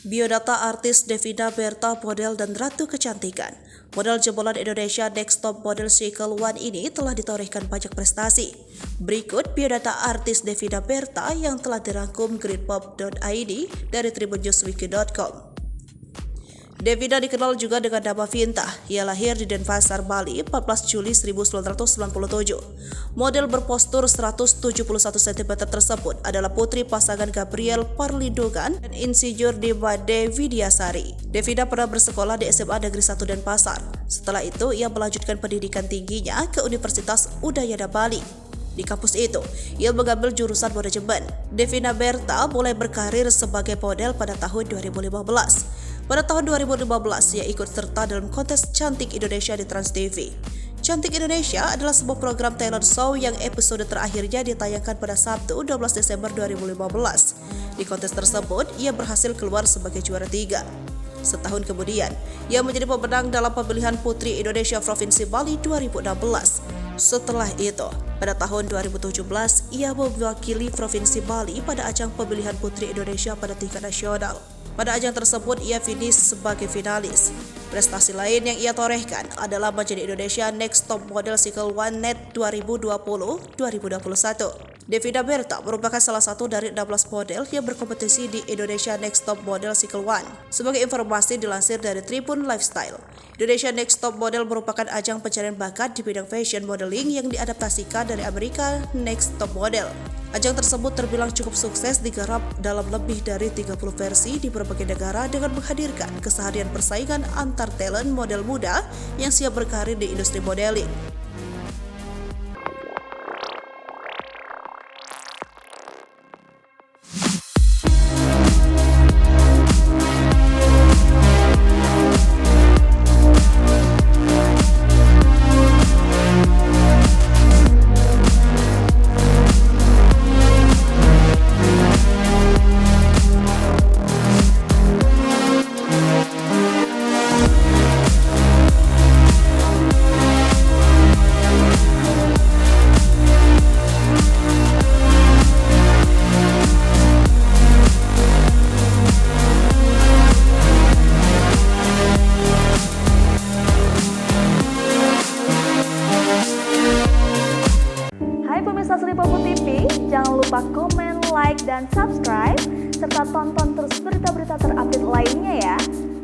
Biodata artis Devina Berta model dan ratu kecantikan. Model jebolan Indonesia Next Top Model Cycle One ini telah ditorehkan banyak prestasi. Berikut biodata artis Devina Berta yang telah dirangkum gridpop.id dari tribunnewswiki.com. Devina dikenal juga dengan nama Vinta. Ia lahir di Denpasar, Bali, 14 Juli 1997. Model berpostur 171 cm tersebut adalah putri pasangan Gabriel Parlindungan dan Insinyur Dimade Widyasari. Devina pernah bersekolah di SMA Negeri 1 Denpasar. Setelah itu, ia melanjutkan pendidikan tingginya ke Universitas Udayana Bali. Di kampus itu, ia mengambil jurusan manajemen. Devina Berta mulai berkarir sebagai model pada tahun 2015. Pada tahun 2015, ia ikut serta dalam kontes Cantik Indonesia di Trans TV. Cantik Indonesia adalah sebuah program talent show yang episode terakhirnya ditayangkan pada Sabtu 12 Desember 2015. Di kontes tersebut, ia berhasil keluar sebagai juara 3. Setahun kemudian, ia menjadi pemenang dalam pemilihan Putri Indonesia Provinsi Bali 2016. Setelah itu, pada tahun 2017, ia mewakili Provinsi Bali pada ajang pemilihan Putri Indonesia pada tingkat nasional. Pada ajang tersebut, ia finish sebagai finalis. Prestasi lain yang ia torehkan adalah menjadi Indonesia Next Top Model Cycle One Net 2020-2021. Devina Berta merupakan salah satu dari 16 model yang berkompetisi di Indonesia Next Top Model Cycle One. Sebagai informasi dilansir dari Tribun Lifestyle, Indonesia Next Top Model merupakan ajang pencarian bakat di bidang fashion modeling yang diadaptasikan dari Amerika Next Top Model. Ajang tersebut terbilang cukup sukses digarap dalam lebih dari 30 versi di berbagai negara dengan menghadirkan keseharian persaingan antar talent model muda yang siap berkarir di industri modeling. Pemirsa Sri Popo TV, jangan lupa komen, like, dan subscribe, serta tonton terus berita-berita terupdate lainnya ya.